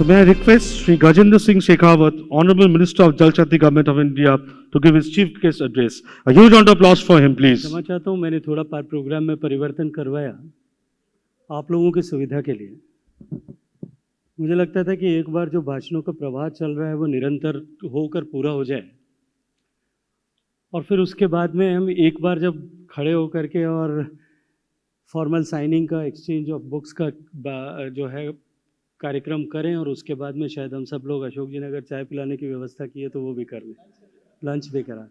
So may I request Sri Gajendra Singh Shekhawat, Honorable Minister of Jal Shakti Government of India, to give his chief guest address. A huge round of applause for him, please. क्षमा चाहता हूँ, मैंने थोड़ा programme में परिवर्तन करवाया आप लोगों की सुविधा के लिए। मुझे लगता था कि एक बार जो भाषणों का प्रवाह चल रहा है वो निरंतर होकर पूरा हो जाए, और फिर उसके बाद में हम एक बार जब खड़े होकर के और फॉर्मल साइनिंग का, एक्सचेंज ऑफ बुक्स का जो है कार्यक्रम करें, और उसके बाद में शायद हम सब लोग अशोक जी ने अगर चाय पिलाने की व्यवस्था की है तो वो भी कर लें, लंच भी करा।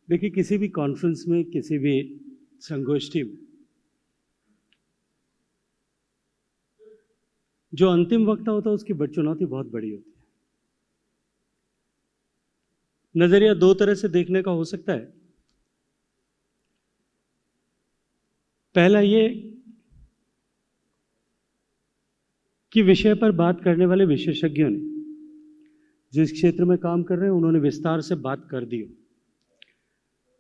देखिए, किसी भी कॉन्फ्रेंस में, किसी भी संगोष्ठी में जो अंतिम वक्ता होता है उसकी चुनौती बहुत बड़ी होती है। नजरिया दो तरह से देखने का हो सकता है। पहला ये कि विषय पर बात करने वाले विशेषज्ञों ने, जिस क्षेत्र में काम कर रहे हैं, उन्होंने विस्तार से बात कर दी हो,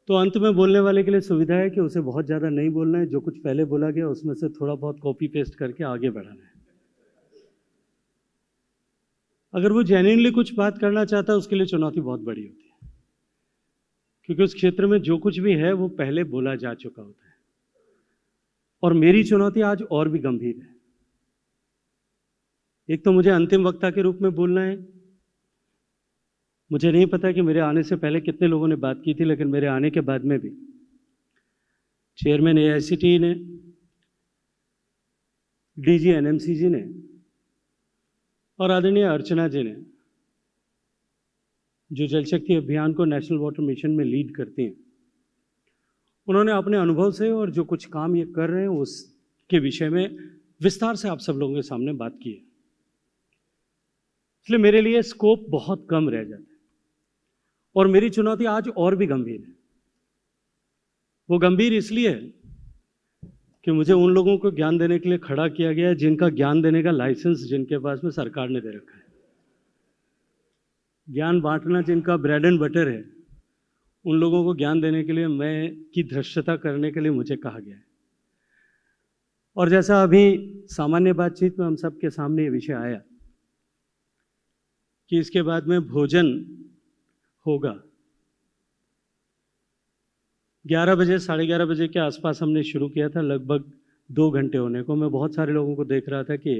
तो अंत में बोलने वाले के लिए सुविधा है कि उसे बहुत ज़्यादा नहीं बोलना है, जो कुछ पहले बोला गया उसमें से थोड़ा बहुत कॉपी पेस्ट करके आगे बढ़ाना है। अगर वो जेन्युइनली कुछ बात करना चाहता है, उसके लिए चुनौती बहुत बड़ी होती है, क्योंकि उस क्षेत्र में जो कुछ भी है वो पहले बोला जा चुका होता है। और मेरी चुनौती आज और भी गंभीर है। एक तो मुझे अंतिम वक्ता के रूप में बोलना है। मुझे नहीं पता कि मेरे आने से पहले कितने लोगों ने बात की थी, लेकिन मेरे आने के बाद में भी चेयरमैन AICTE ने, DG NMC जी ने और आदरणीय अर्चना जी ने, जो जल शक्ति अभियान को नेशनल वाटर मिशन में लीड करती हैं, उन्होंने अपने अनुभव से और जो कुछ काम ये कर रहे हैं उसके विषय में विस्तार से आप सब लोगों के सामने बात की है। इसलिए मेरे लिए स्कोप बहुत कम रह जाता है, और मेरी चुनौती आज और भी गंभीर है। वो गंभीर इसलिए है कि मुझे उन लोगों को ज्ञान देने के लिए खड़ा किया गया है जिनका ज्ञान देने का लाइसेंस जिनके पास में सरकार ने दे रखा है। ज्ञान बांटना जिनका ब्रेड एंड बटर है, उन लोगों को ज्ञान देने के लिए मैं की धृष्टता करने के लिए मुझे कहा गया है। और जैसा अभी सामान्य बातचीत में हम सबके सामने ये विषय आया कि इसके बाद में भोजन होगा, 11 बजे, 11:30 बजे के आसपास हमने शुरू किया था, लगभग 2 घंटे होने को। मैं बहुत सारे लोगों को देख रहा था कि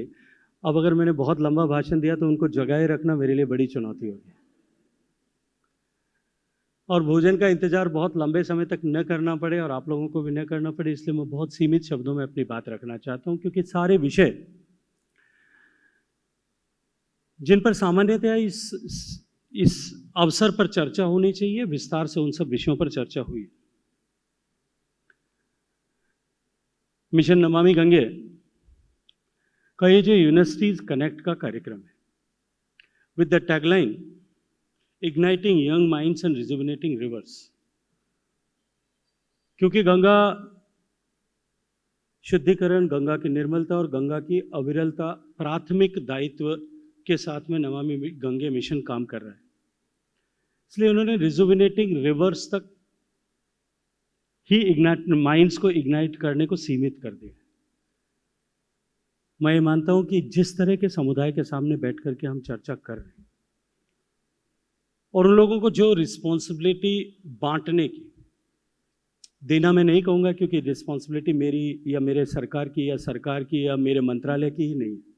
अब अगर मैंने बहुत लंबा भाषण दिया तो उनको जगाए रखना मेरे लिए बड़ी चुनौती होगी, और भोजन का इंतजार बहुत लंबे समय तक न करना पड़े और आप लोगों को भी न करना पड़े, इसलिए मैं बहुत सीमित शब्दों में अपनी बात रखना चाहता हूं, क्योंकि सारे विषय जिन पर सामान्यतया इस अवसर पर चर्चा होनी चाहिए, विस्तार से उन सब विषयों पर चर्चा हुई। मिशन नमामि गंगे का ये जो यूनिवर्सिटीज कनेक्ट का कार्यक्रम है, with the tagline igniting young minds and rejuvenating reverse, क्योंकि गंगा शुद्धिकरण, गंगा की निर्मलता और गंगा की अविरलता प्राथमिक दायित्व के साथ में नमामि गंगे मिशन काम कर रहा है। इसलिए उन्होंने रिजुविनेटिंग रिवर्स तक ही इग्नाइट माइंड्स को इग्नाइट करने को सीमित कर दिया। मैं ये मानता हूं कि जिस तरह के समुदाय के सामने बैठ करके हम चर्चा कर रहे हैं, और उन लोगों को जो रिस्पॉन्सिबिलिटी बांटने की, देना मैं नहीं कहूँगा क्योंकि रिस्पॉन्सिबिलिटी मेरी या मेरे सरकार की या सरकार की या मेरे मंत्रालय की ही नहीं है,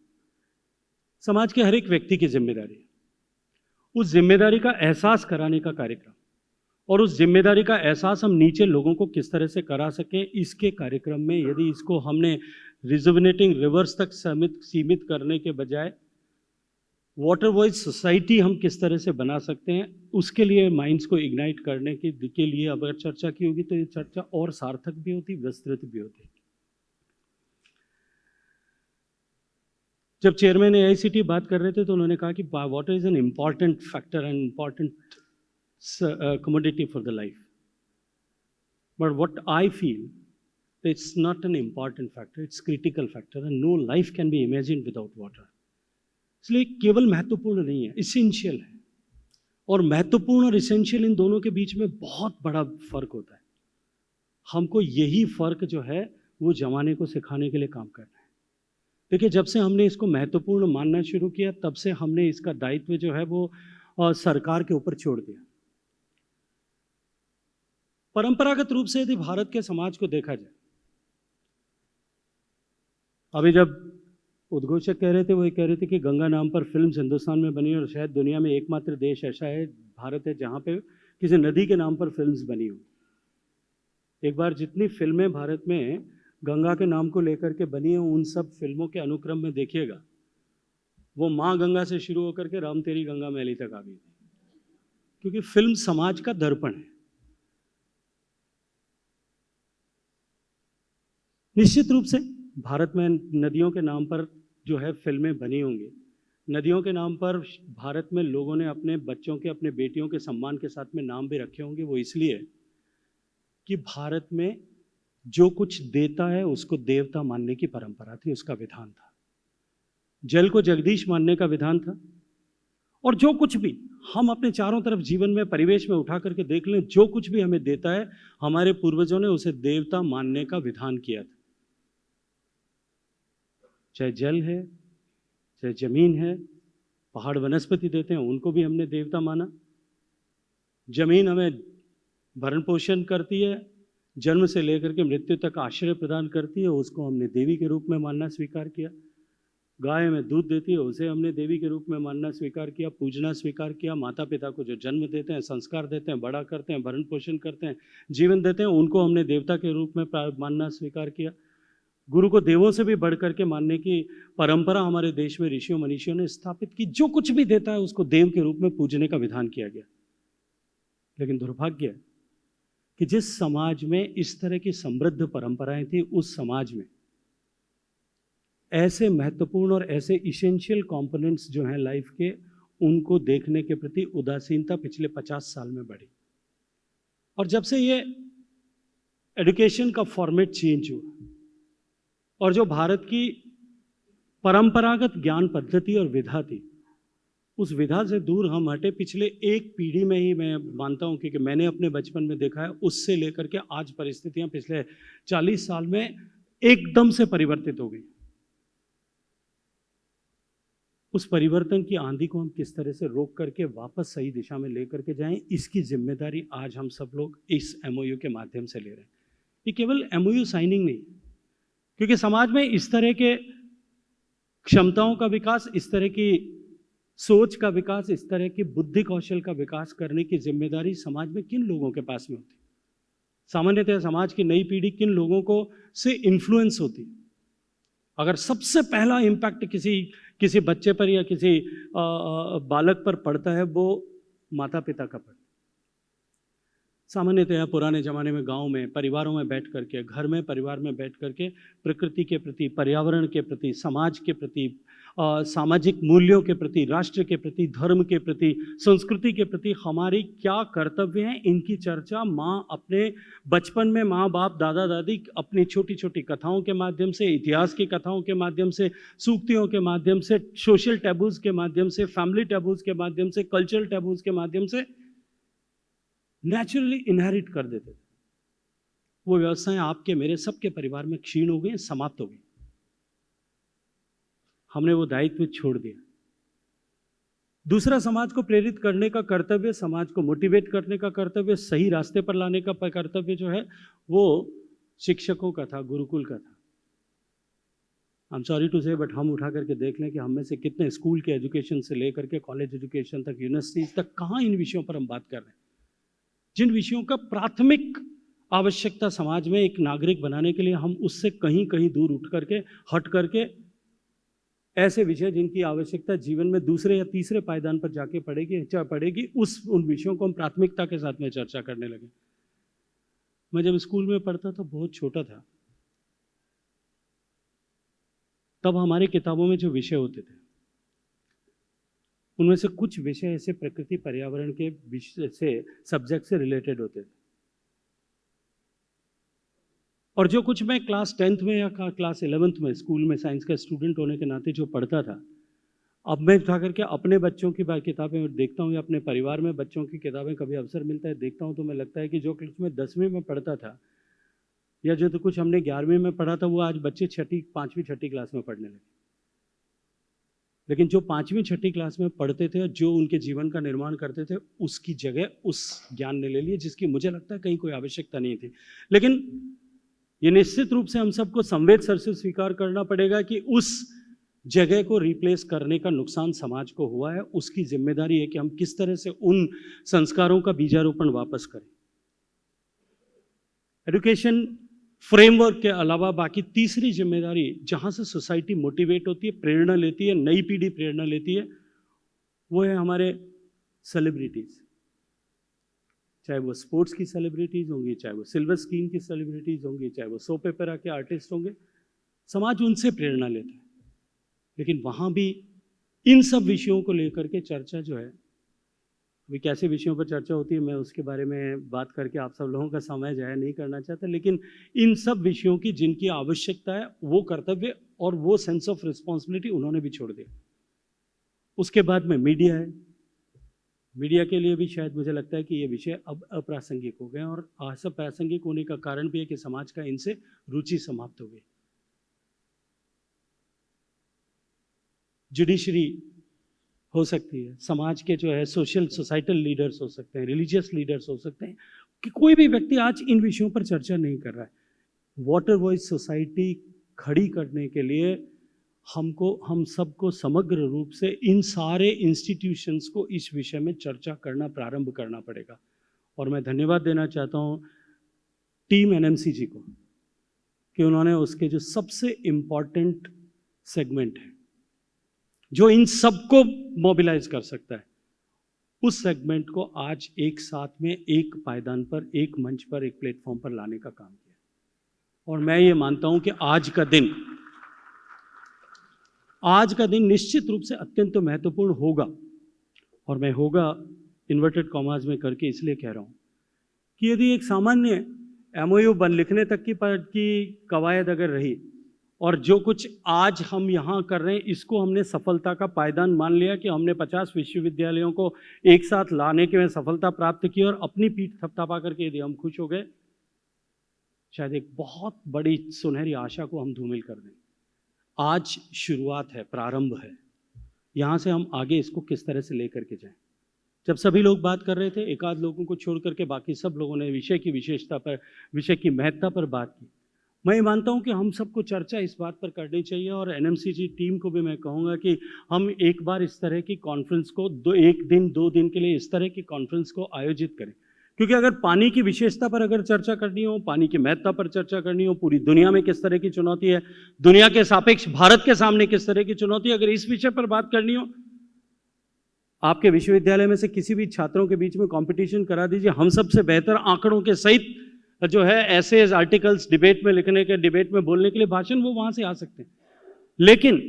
समाज के हर एक व्यक्ति की जिम्मेदारी है। उस जिम्मेदारी का एहसास कराने का कार्यक्रम, और उस जिम्मेदारी का एहसास हम नीचे लोगों को किस तरह से करा सकें, इसके कार्यक्रम में यदि इसको हमने रिजुविनेटिंग रिवर्स तक सीमित करने के बजाय वाटर वॉइस सोसाइटी हम किस तरह से बना सकते हैं, उसके लिए माइंड्स को इग्नाइट करने के लिए अगर चर्चा की होगी तो ये चर्चा और सार्थक भी होती, विस्तृत भी होती। जब चेयरमैन AICTE बात कर रहे थे तो उन्होंने कहा कि water is an important factor and important commodity for the life, but what I feel, it's not an important factor, it's critical factor, and no life can be imagined without water. इसलिए केवल महत्वपूर्ण नहीं है, essential है, और महत्वपूर्ण और essential in दोनों के बीच में बहुत बड़ा फर्क होता है। हमको यही फर्क जो है वो जमाने को सिखाने के लिए काम करना है। देखिए, जब से हमने इसको महत्वपूर्ण मानना शुरू किया, तब से हमने इसका दायित्व जो है वो सरकार के ऊपर छोड़ दिया। परंपरागत रूप से यदि भारत के समाज को देखा जाए, अभी जब उद्घोषक कह रहे थे, वो ये कह रहे थे कि गंगा नाम पर फिल्म हिंदुस्तान में बनी और शायद दुनिया में एकमात्र देश ऐसा है, भारत है, जहाँ पे किसी नदी के नाम पर फिल्म्स बनी हो। एक बार जितनी फिल्में भारत में गंगा के नाम को लेकर के बनी हैं, उन सब फिल्मों के अनुक्रम में देखिएगा, वो माँ गंगा से शुरू होकर के राम तेरी गंगा मैली तक आ गई थी, क्योंकि फिल्म समाज का दर्पण है। निश्चित रूप से भारत में नदियों के नाम पर जो है फिल्में बनी होंगी। नदियों के नाम पर भारत में लोगों ने अपने बच्चों के, अपने बेटियों के सम्मान के साथ में नाम भी रखे होंगे। वो इसलिए कि भारत में जो कुछ देता है उसको देवता मानने की परंपरा थी, उसका विधान था। जल को जगदीश मानने का विधान था। और जो कुछ भी हम अपने चारों तरफ जीवन में, परिवेश में उठा करके देख लें, जो कुछ भी हमें देता है, हमारे पूर्वजों ने उसे देवता मानने का विधान किया था। चाहे जल है, चाहे जमीन है, पहाड़ वनस्पति देते हैं, उनको भी हमने देवता माना। जमीन हमें भरण पोषण करती है, जन्म से लेकर के मृत्यु तक आश्रय प्रदान करती है, उसको हमने देवी के रूप में मानना स्वीकार किया। गाय हमें दूध देती है, उसे हमने देवी के रूप में मानना स्वीकार किया, पूजना स्वीकार किया। माता पिता को जो जन्म देते हैं, संस्कार देते हैं, बड़ा करते हैं, भरण पोषण करते हैं, जीवन देते हैं, उनको हमने देवता के रूप में मानना स्वीकार किया। गुरु को देवों से भी बढ़ करके मानने की परंपरा हमारे देश में ऋषियों मनीषियों ने स्थापित की। जो कुछ भी देता है उसको देव के रूप में पूजने का विधान किया गया। लेकिन दुर्भाग्य है कि जिस समाज में इस तरह की समृद्ध परंपराएं थी, उस समाज में ऐसे महत्वपूर्ण और ऐसे इसेंशियल कंपोनेंट्स जो हैं लाइफ के, उनको देखने के प्रति उदासीनता पिछले 50 साल में बढ़ी। और जब से ये एजुकेशन का फॉर्मेट चेंज हुआ और जो भारत की परंपरागत ज्ञान पद्धति और विधा थी, उस विधा से दूर हम हटे। पिछले एक पीढ़ी में ही मैं मानता हूँ कि मैंने अपने बचपन में देखा है, उससे लेकर के आज परिस्थितियाँ पिछले 40 साल में एकदम से परिवर्तित हो गई। उस परिवर्तन की आंधी को हम किस तरह से रोक करके वापस सही दिशा में लेकर के जाएं, इसकी जिम्मेदारी आज हम सब लोग इस एमओयू के माध्यम से ले रहे हैं। ये केवल एमओयू साइनिंग नहीं, क्योंकि समाज में इस तरह के क्षमताओं का विकास, इस तरह की सोच का विकास, इस तरह की बुद्धि कौशल का विकास करने की जिम्मेदारी समाज में किन लोगों के पास में होती? सामान्यतः समाज की नई पीढ़ी किन लोगों को से इन्फ्लुएंस होती? अगर सबसे पहला इम्पैक्ट किसी बच्चे पर या किसी बालक पर पड़ता है, वो माता पिता का पड़ता है। सामान्यतः पुराने ज़माने में गांव में परिवारों में बैठ करके, घर में परिवार में बैठ करके प्रकृति के प्रति, पर्यावरण के प्रति, समाज के प्रति, सामाजिक मूल्यों के प्रति, राष्ट्र के प्रति, धर्म के प्रति, संस्कृति के प्रति हमारी क्या कर्तव्य हैं, इनकी चर्चा माँ अपने बचपन में, माँ बाप, दादा दादी अपनी छोटी छोटी कथाओं के माध्यम से, इतिहास की कथाओं के माध्यम से, सूक्तियों के माध्यम से, सोशल टैबूज के माध्यम से, फैमिली टैबूज के माध्यम से, कल्चरल टैबूज के माध्यम से नेचुरली इनहेरिट कर देते थे। वो व्यवस्थाएं आपके मेरे सबके परिवार में क्षीण हो गई, समाप्त हो गई। हमने वो दायित्व छोड़ दिया। दूसरा, समाज को प्रेरित करने का कर्तव्य, समाज को मोटिवेट करने का कर्तव्य, सही रास्ते पर लाने का कर्तव्य जो है वो शिक्षकों का था, गुरुकुल का था। आई एम सॉरी टू से, बट हम उठा करके देख लें कि हम में से कितने स्कूल के एजुकेशन से लेकर के कॉलेज एजुकेशन तक, यूनिवर्सिटीज तक, कहाँ इन विषयों पर हम बात कर रहे हैं, जिन विषयों का प्राथमिक आवश्यकता समाज में एक नागरिक बनाने के लिए, हम उससे कहीं कहीं दूर उठ करके, हट करके ऐसे विषय जिनकी आवश्यकता जीवन में दूसरे या तीसरे पायदान पर जाके पड़ेगी, उन विषयों को हम प्राथमिकता के साथ में चर्चा करने लगे। मैं जब स्कूल में पढ़ता था, बहुत छोटा था, तब हमारी किताबों में जो विषय होते थे, उनमें से कुछ विषय ऐसे प्रकृति पर्यावरण के विषय से, सब्जेक्ट से रिलेटेड होते थे। और जो कुछ मैं क्लास 10th में या क्लास 11th में स्कूल में साइंस का स्टूडेंट होने के नाते जो पढ़ता था, अब मैं उठा करके अपने बच्चों की किताबें देखता हूँ या अपने परिवार में बच्चों की किताबें कभी अवसर मिलता है देखता हूँ, तो मैं लगता है कि जो कुछ मैं 10वीं में पढ़ता था या जो तो कुछ हमने 11वीं में पढ़ा था, वो आज बच्चे 5वीं 6ठी क्लास में पढ़ने लगे। लेकिन जो 5वीं 6ठी क्लास में पढ़ते थे और जो उनके जीवन का निर्माण करते थे, उसकी जगह उस ज्ञान ने ले ली, जिसकी मुझे लगता है कहीं कोई आवश्यकता नहीं थी। लेकिन ये निश्चित रूप से हम सबको संवेद सर से स्वीकार करना पड़ेगा कि उस जगह को रिप्लेस करने का नुकसान समाज को हुआ है। उसकी जिम्मेदारी है कि हम किस तरह से उन संस्कारों का बीजारोपण वापस करें। एजुकेशन फ्रेमवर्क के अलावा बाकी तीसरी जिम्मेदारी, जहाँ से सोसाइटी मोटिवेट होती है, प्रेरणा लेती है, नई पीढ़ी प्रेरणा लेती है, वो है हमारे सेलिब्रिटीज़। चाहे वो स्पोर्ट्स की सेलिब्रिटीज़ होंगी, चाहे वो सिल्वर स्क्रीन की सेलिब्रिटीज़ होंगी, चाहे वो सोप ओपेरा के आर्टिस्ट होंगे, समाज उनसे प्रेरणा लेता है। लेकिन वहाँ भी इन सब विषयों को लेकर के चर्चा जो है, अभी कैसे विषयों पर चर्चा होती है मैं उसके बारे में बात करके आप सब लोगों का समय जाया नहीं करना चाहता, लेकिन इन सब विषयों की जिनकी आवश्यकता है वो कर्तव्य और वो सेंस ऑफ रिस्पॉन्सिबिलिटी उन्होंने भी छोड़ दिया। उसके बाद में मीडिया है। मीडिया के लिए भी शायद मुझे लगता है कि ये विषय अब अप्रासंगिक हो गए, और ऐसा प्रासंगिक होने का कारण भी है कि समाज का इनसे रुचि समाप्त हो गई। जुडिशरी हो सकती है, समाज के जो है सोशल सोसाइटल लीडर्स हो सकते हैं, रिलीजियस लीडर्स हो सकते हैं, कि कोई भी व्यक्ति आज इन विषयों पर चर्चा नहीं कर रहा है। वाटर वॉइस सोसाइटी खड़ी करने के लिए हम सबको समग्र रूप से इन सारे इंस्टीट्यूशंस को इस विषय में चर्चा करना प्रारंभ करना पड़ेगा। और मैं धन्यवाद देना चाहता हूँ टीम एनएमसीजी को कि उन्होंने उसके जो सबसे इम्पॉर्टेंट सेगमेंट है, जो इन सबको मोबिलाइज कर सकता है, उस सेगमेंट को आज एक साथ में एक पायदान पर, एक मंच पर, एक प्लेटफॉर्म पर लाने का काम किया। और मैं ये मानता हूं कि आज का दिन निश्चित रूप से अत्यंत महत्वपूर्ण होगा। और मैं होगा इन्वर्टेड कॉमास में करके इसलिए कह रहा हूं कि यदि एक सामान्य एमओयू बन लिखने तक की कवायद अगर रही और जो कुछ आज हम यहाँ कर रहे हैं इसको हमने सफलता का पायदान मान लिया कि हमने 50 विश्वविद्यालयों को एक साथ लाने के में सफलता प्राप्त की और अपनी पीठ थपथपा करके यदि हम खुश हो गए, शायद एक बहुत बड़ी सुनहरी आशा को हम धूमिल कर दें। आज शुरुआत है, प्रारंभ है, यहाँ से हम आगे इसको किस तरह से लेकर के जाएं। जब सभी लोग बात कर रहे थे, एक आध लोगों को छोड़ करके बाकी सब लोगों ने विषय की विशेषता पर, विषय की महत्ता पर बात की। मैं मानता हूं कि हम सबको चर्चा इस बात पर करनी चाहिए, और एनएमसीजी टीम को भी मैं कहूंगा कि हम एक बार इस तरह की कॉन्फ्रेंस को एक दिन 2 दिन के लिए इस तरह की कॉन्फ्रेंस को आयोजित करें। क्योंकि अगर पानी की विशेषता पर अगर चर्चा करनी हो, पानी की महत्ता पर चर्चा करनी हो, पूरी दुनिया में किस तरह की चुनौती है, दुनिया के सापेक्ष भारत के सामने किस तरह की चुनौती है, अगर इस विषय पर बात करनी हो, आपके विश्वविद्यालय में से किसी भी छात्रों के बीच में कंपटीशन करा दीजिए, हम सबसे बेहतर आंकड़ों के सहित जो है ऐसे आर्टिकल्स डिबेट में लिखने के, डिबेट में बोलने के लिए भाषण, वो वहां से आ सकते हैं। लेकिन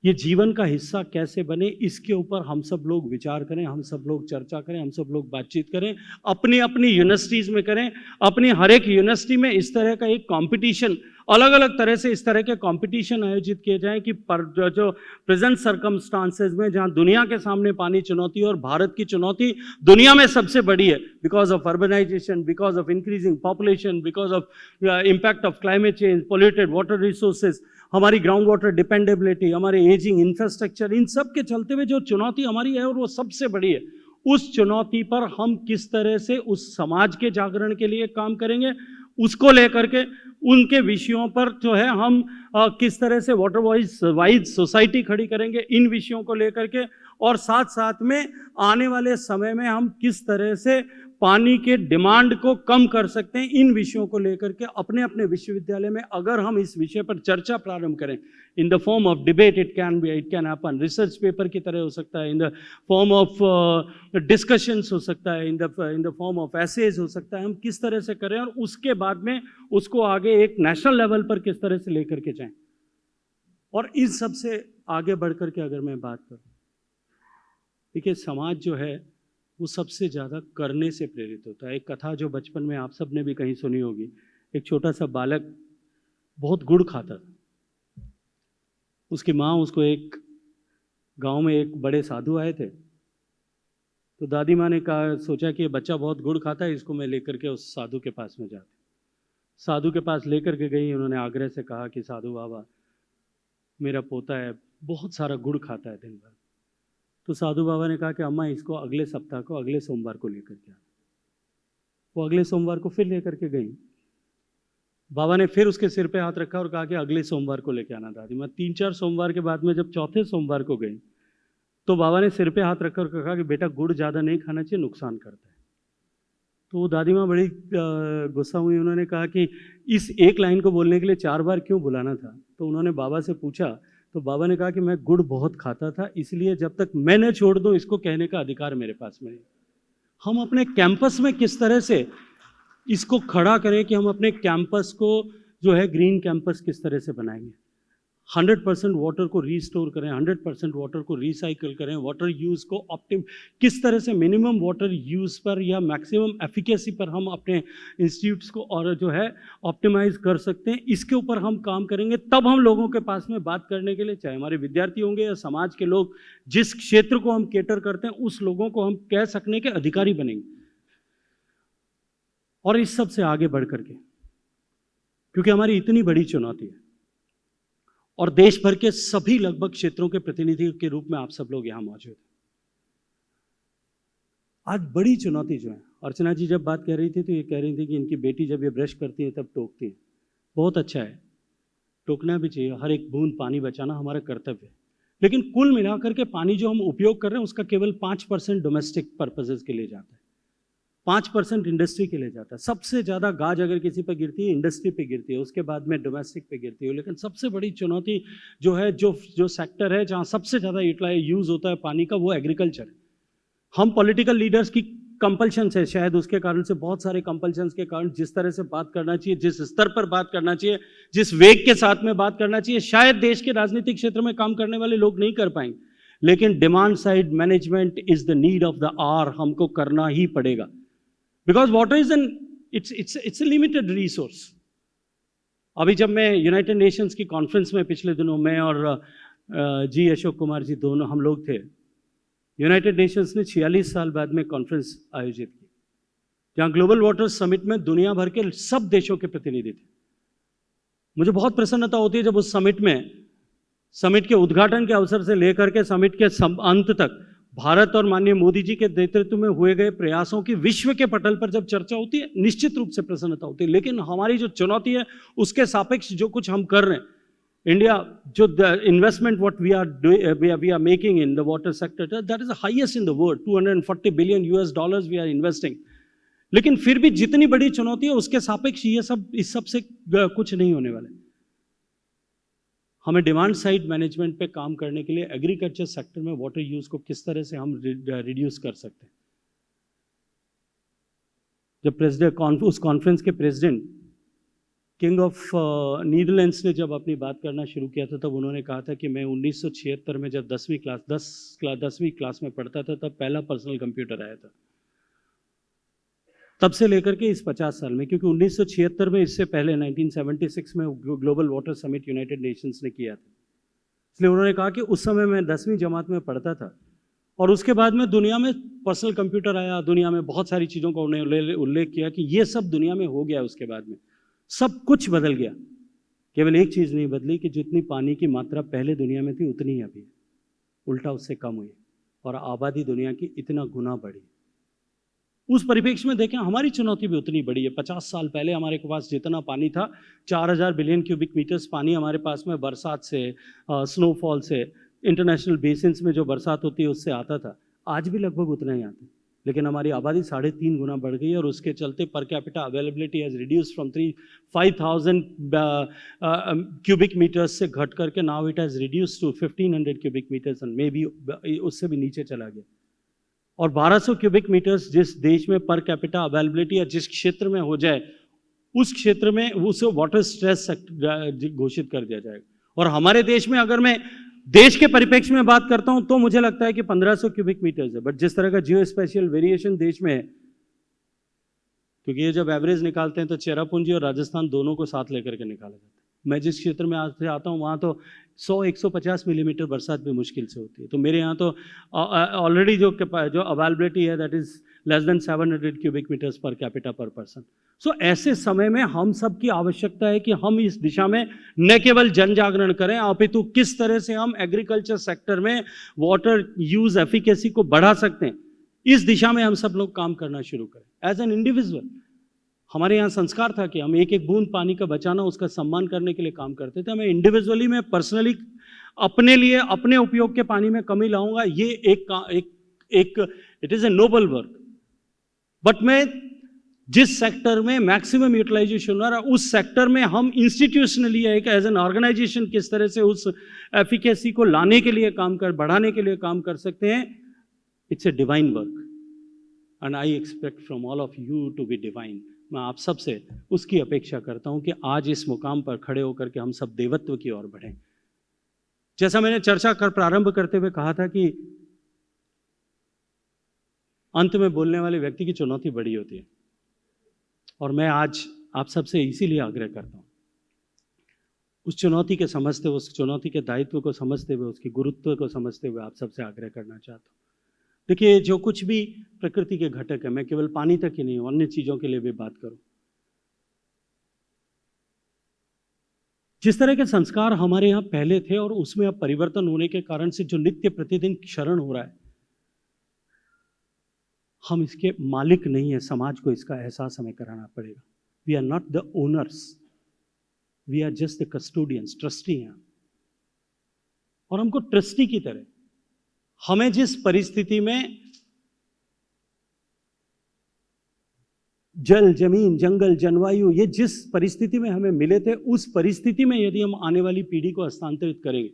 ये जीवन का हिस्सा कैसे बने, इसके ऊपर हम सब लोग विचार करें, हम सब लोग चर्चा करें, हम सब लोग बातचीत करें, अपनी अपनी यूनिवर्सिटीज़ में करें। अपनी हर एक यूनिवर्सिटी में इस तरह का एक कंपटीशन, अलग अलग तरह से इस तरह के कंपटीशन आयोजित किए जाएं कि जो प्रेजेंट सर्कमस्टांसेस में जहां दुनिया के सामने पानी चुनौती और भारत की चुनौती दुनिया में सबसे बड़ी है, because of urbanisation, because of increasing population, because of impact of climate change, polluted water resources, हमारी ग्राउंड वाटर डिपेंडेबिलिटी, हमारे एजिंग इंफ्रास्ट्रक्चर, इन सब के चलते हुए जो चुनौती हमारी है और वो सबसे बड़ी है, उस चुनौती पर हम किस तरह से उस समाज के जागरण के लिए काम करेंगे, उसको लेकर के उनके विषयों पर जो है हम किस तरह से वाटर वाइज सोसाइटी खड़ी करेंगे, इन विषयों को लेकर के, और साथ साथ में आने वाले समय में हम किस तरह से पानी के डिमांड को कम कर सकते हैं, इन विषयों को लेकर के अपने अपने विश्वविद्यालय में अगर हम इस विषय पर चर्चा प्रारंभ करें, in the form of debate, it can happen, research paper की तरह हो सकता है, in the form of discussions हो सकता है, in the form of essays हो सकता है, हम किस तरह से करें और उसके बाद में उसको आगे एक नेशनल लेवल पर किस तरह से लेकर के जाएं। और इस सब से आगे बढ़ कर के अगर मैं बात करूं, देखिए समाज जो है वो सबसे ज़्यादा करने से प्रेरित होता है। एक कथा जो बचपन में आप सब ने भी कहीं सुनी होगी, एक छोटा सा बालक बहुत गुड़ खाता था। उसकी माँ उसको, एक गांव में एक बड़े साधु आए थे, तो दादी माँ ने कहा, सोचा कि ये बच्चा बहुत गुड़ खाता है, इसको मैं लेकर के उस साधु के पास में जाती। साधु के पास लेकर के गई, उन्होंने आग्रह से कहा कि साधु बाबा, मेरा पोता है, बहुत सारा गुड़ खाता है दिन भर। तो साधु बाबा ने कहा कि अम्मा इसको अगले सप्ताह को अगले सोमवार को लेकर के आना। वो अगले सोमवार को फिर लेकर के गई। बाबा ने फिर उसके सिर पे हाथ रखा और कहा कि अगले सोमवार को लेके आना दादी। मैं 3-4 सोमवार के बाद में जब चौथे सोमवार को गई तो बाबा ने सिर पे हाथ रखकर कहा कि बेटा गुड़ ज़्यादा नहीं खाना चाहिए, नुकसान करता है। तो वो दादी माँ बड़ी गुस्सा हुई। उन्होंने कहा कि इस एक लाइन को बोलने के लिए 4 बार क्यों बुलाना था। तो उन्होंने बाबा से पूछा तो बाबा ने कहा कि मैं गुड़ बहुत खाता था, इसलिए जब तक मैं न छोड़ दूँ इसको कहने का अधिकार मेरे पास में नहीं। हम अपने कैंपस में किस तरह से इसको खड़ा करें कि हम अपने कैंपस को जो है ग्रीन कैंपस किस तरह से बनाएंगे, 100% वाटर को रीस्टोर करें, 100% वाटर को रिसाइकल करें, वाटर यूज़ को किस तरह से मिनिमम वाटर यूज़ पर या मैक्सिमम एफिकेसी पर हम अपने इंस्टीट्यूट्स को और जो है ऑप्टिमाइज कर सकते हैं, इसके ऊपर हम काम करेंगे। तब हम लोगों के पास में बात करने के लिए, चाहे हमारे विद्यार्थी होंगे या समाज के लोग, जिस क्षेत्र को हम केटर करते हैं उस लोगों को हम कह सकने के अधिकारी बनेंगे। और इस सब से आगे बढ़ करके, क्योंकि हमारी इतनी बड़ी चुनौती है और देश भर के सभी लगभग क्षेत्रों के प्रतिनिधि के रूप में आप सब लोग यहां मौजूद हैं। आज बड़ी चुनौती जो है, अर्चना जी जब बात कर रही थी तो ये कह रही थी कि इनकी बेटी जब ये ब्रश करती है तब टोकती है। बहुत अच्छा है, टोकना भी चाहिए, हर एक बूंद पानी बचाना हमारा कर्तव्य है। लेकिन कुल मिलाकर के पानी जो हम उपयोग कर रहे हैं उसका केवल 5% डोमेस्टिक पर्पजेज के लिए जाता है, 5% इंडस्ट्री के लिए जाता है। सबसे ज़्यादा गाज अगर किसी पर गिरती है इंडस्ट्री पे गिरती है, उसके बाद में डोमेस्टिक पे गिरती है। लेकिन सबसे बड़ी चुनौती जो है, जो सेक्टर है जहाँ सबसे ज़्यादा यूज़ होता है पानी का, वो एग्रीकल्चर है। हम पॉलिटिकल लीडर्स की कंपल्शन है, शायद उसके कारण से, बहुत सारे कंपल्शन के कारण जिस तरह से बात करना चाहिए, जिस स्तर पर बात करना चाहिए, जिस वेग के साथ में बात करना चाहिए, शायद देश के राजनीतिक क्षेत्र में काम करने वाले लोग नहीं कर पाएंगे। लेकिन demand side management is the need of the hour, हमको करना ही पड़ेगा। Because water is it's a limited resource. अभी जब मैं यूनाइटेड नेशंस की कॉन्फ्रेंस में पिछले दिनों, मैं और जी अशोक कुमार जी दोनों हम लोग थे। यूनाइटेड नेशंस ने 46 साल बाद में कॉन्फ्रेंस आयोजित की, जहाँ ग्लोबल वाटर समिट में दुनिया भर के सब देशों के प्रतिनिधि थे। मुझे बहुत प्रसन्नता होती है जब उस समिट के उद्घाटन के अवसर से लेकर के समिट के अंत तक भारत और माननीय मोदी जी के नेतृत्व में हुए गए प्रयासों की विश्व के पटल पर जब चर्चा होती है, निश्चित रूप से प्रसन्नता होती है। लेकिन हमारी जो चुनौती है उसके सापेक्ष जो कुछ हम कर रहे हैं, इंडिया जो investment what we are making in the water sector, that is the highest in the world, $240 billion we are investing. लेकिन फिर भी जितनी बड़ी चुनौती है उसके सापेक्ष ये सब, इस सब से कुछ नहीं होने वाले। हमें डिमांड साइड मैनेजमेंट पे काम करने के लिए एग्रीकल्चर सेक्टर में वाटर यूज को किस तरह से हम रिड्यूस कर सकते हैं। जब उस कॉन्फ्रेंस के प्रेसिडेंट किंग ऑफ नीदरलैंड्स ने जब अपनी बात करना शुरू किया था, तब उन्होंने कहा था कि मैं 1976 में जब 10वीं क्लास में पढ़ता था तब पहला पर्सनल कंप्यूटर आया था। तब से लेकर के इस 50 साल में, क्योंकि 1976 में, इससे पहले 1976 में global water summit United Nations ने किया था, इसलिए उन्होंने कहा कि उस समय मैं 10वीं जमात में पढ़ता था और उसके बाद में दुनिया में पर्सनल कंप्यूटर आया, दुनिया में बहुत सारी चीज़ों का उन्होंने उल्लेख किया कि ये सब दुनिया में हो गया। उसके बाद में सब कुछ बदल गया, केवल एक चीज़ नहीं बदली कि जितनी पानी की मात्रा पहले दुनिया में थी उतनी ही अभी, उल्टा उससे कम हुई और आबादी दुनिया की इतना गुना बढ़ी। उस परिप्रेक्ष्य में देखें हमारी चुनौती भी उतनी बड़ी है। 50 साल पहले हमारे पास जितना पानी था, 4000 बिलियन क्यूबिक मीटर्स पानी हमारे पास में बरसात से, स्नोफॉल से, इंटरनेशनल बेसिन्स में जो बरसात होती है उससे आता था। आज भी लगभग उतना ही आता है, लेकिन हमारी आबादी 3.5 गुना बढ़ गई और उसके चलते per capita availability has reduce from 5,000 cubic metres से घट करके now it has reduce to 1500 cubic metres, and may be उससे भी नीचे चला गया। और 1200 क्यूबिक मीटर्स जिस देश में पर कैपिटा अवेलेबिलिटी या जिस क्षेत्र में हो जाए, उस क्षेत्र में उसे वाटर स्ट्रेस घोषित कर दिया जाएगा। और हमारे देश में अगर मैं देश के परिप्रेक्ष्य में बात करता हूं तो मुझे लगता है कि 1500 क्यूबिक मीटर्स है। बट जिस तरह का जियो स्पेशियल वेरिएशन देश में है, क्योंकि ये जब एवरेज निकालते हैं तो चेरापूंजी और राजस्थान दोनों को साथ लेकर के निकाला जाता है। मैं जिस क्षेत्र में आज से आता हूँ वहाँ तो 100-150 मिलीमीटर बरसात भी मुश्किल से होती है। तो मेरे यहाँ तो ऑलरेडी जो अवेलेबिलिटी है that is less than 700 cubic metres per capita per person. So ऐसे समय में हम सब की आवश्यकता है कि हम इस दिशा में न केवल जन जागरण करें, अपितु किस तरह से हम एग्रीकल्चर सेक्टर में वाटर यूज एफिकेसी को बढ़ा सकते हैं, इस दिशा में हम सब लोग काम करना शुरू करें। एज एन इंडिविजुअल हमारे यहाँ संस्कार था कि हम एक एक बूंद पानी का बचाना, उसका सम्मान करने के लिए काम करते थे। मैं इंडिविजुअली में पर्सनली अपने लिए अपने उपयोग के पानी में कमी लाऊंगा, ये एक it is a noble work. But मैं जिस सेक्टर में मैक्सिमम यूटिलाइजेशन हो रहा है उस सेक्टर में हम इंस्टीट्यूशनली एक एज एन ऑर्गेनाइजेशन किस तरह से उस एफिकेसी को लाने के लिए काम कर, बढ़ाने के लिए काम कर सकते हैं, it's a divine work and I expect from all of you to be divine. मैं आप सबसे उसकी अपेक्षा करता हूं कि आज इस मुकाम पर खड़े होकर के हम सब देवत्व की ओर बढ़ें। जैसा मैंने चर्चा कर प्रारंभ करते हुए कहा था कि अंत में बोलने वाले व्यक्ति की चुनौती बड़ी होती है, और मैं आज आप सबसे इसीलिए आग्रह करता हूं, उस चुनौती के समझते हुए, उस चुनौती के दायित्व को समझते हुए, उसके गुरुत्व को समझते हुए आप सबसे आग्रह करना चाहता हूं। देखिए, जो कुछ भी प्रकृति के घटक है, मैं केवल पानी तक ही नहीं, अन्य चीजों के लिए भी बात करूं, जिस तरह के संस्कार हमारे यहाँ पहले थे और उसमें अब परिवर्तन होने के कारण से जो नित्य प्रतिदिन क्षरण हो रहा है, हम इसके मालिक नहीं है। समाज को इसका एहसास हमें कराना पड़ेगा। We are not the owners, we are just the custodians, trustee हैं। और हमको ट्रस्टी की तरह हमें जिस परिस्थिति में जल, जमीन, जंगल, जलवायु, ये जिस परिस्थिति में हमें मिले थे, उस परिस्थिति में यदि हम आने वाली पीढ़ी को हस्तांतरित करेंगे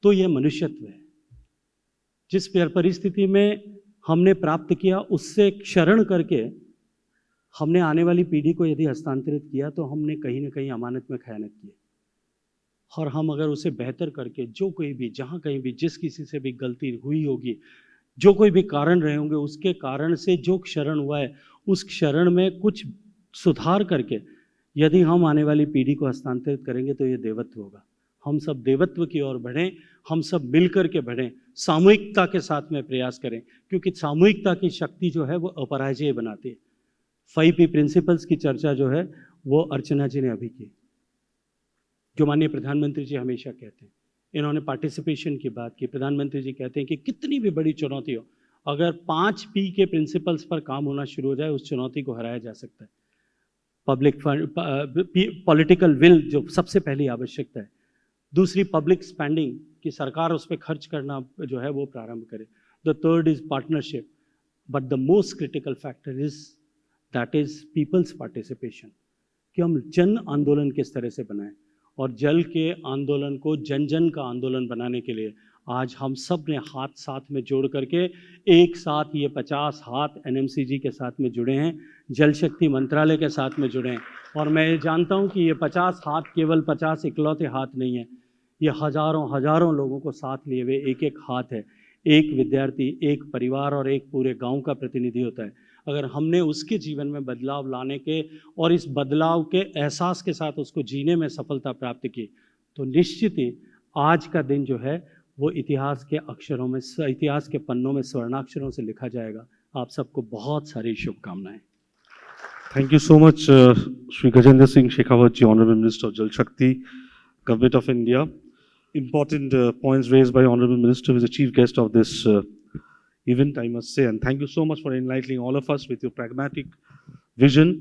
तो यह मनुष्यत्व है। जिस परिस्थिति में हमने प्राप्त किया उससे क्षरण करके हमने आने वाली पीढ़ी को यदि हस्तांतरित किया तो हमने कहीं ना कहीं अमानत में खयानत की। और हम अगर उसे बेहतर करके, जो कोई भी, जहाँ कहीं भी, जिस किसी से भी गलती हुई होगी, जो कोई भी कारण रहे होंगे, उसके कारण से जो क्षरण हुआ है उस क्षरण में कुछ सुधार करके यदि हम आने वाली पीढ़ी को हस्तांतरित करेंगे तो ये देवत्व होगा। हम सब देवत्व की ओर बढ़ें, हम सब मिलकर के बढ़ें, सामूहिकता के साथ में प्रयास करें, क्योंकि सामूहिकता की शक्ति जो है वो अपराजय बनाती है। 5P प्रिंसिपल्स की चर्चा जो है वो अर्चना जी ने अभी की, जो माननीय प्रधानमंत्री जी हमेशा कहते हैं। इन्होंने पार्टिसिपेशन की बात की। प्रधानमंत्री जी कहते हैं कि कितनी भी बड़ी चुनौती हो, अगर 5P के प्रिंसिपल्स पर काम होना शुरू हो जाए, उस चुनौती को हराया जा सकता है। पब्लिक पॉलिटिकल विल जो सबसे पहली आवश्यकता है। दूसरी, पब्लिक स्पेंडिंग, कि सरकार उस पर खर्च करना जो है वो प्रारंभ करे। The third is partnership, but the most critical factor is that is peoples participation, कि हम जन आंदोलन किस तरह से बनाएं। और जल के आंदोलन को जन जन का आंदोलन बनाने के लिए आज हम सब ने हाथ साथ में जोड़ करके एक साथ ये 50 हाथ NMCG के साथ में जुड़े हैं, जल शक्ति मंत्रालय के साथ में जुड़े हैं। और मैं ये जानता हूँ कि ये 50 हाथ केवल 50 इकलौते हाथ नहीं है, ये हजारों हजारों लोगों को साथ लिए हुए एक एक हाथ है। एक विद्यार्थी, एक परिवार और एक पूरे गांव का प्रतिनिधि होता है। अगर हमने उसके जीवन में बदलाव लाने के और इस बदलाव के एहसास के साथ उसको जीने में सफलता प्राप्त की, तो निश्चित ही आज का दिन जो है वो इतिहास के अक्षरों में, इतिहास के पन्नों में स्वर्णाक्षरों से लिखा जाएगा। आप सबको बहुत सारी शुभकामनाएं। Thank you so much, Shri Gajendra Singh Shekhawat ji, Honorable Minister of Jal Shakti, Government of India. Important points raised by Honorable Minister, who is the chief guest of this event, I must say. And thank you so much for enlightening all of us with your pragmatic vision,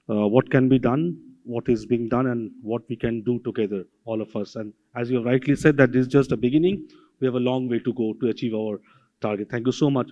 what can be done, what is being done, and what we can do together, all of us. And as you have rightly said, that this is just a beginning. We have a long way to go to achieve our target. Thank you so much.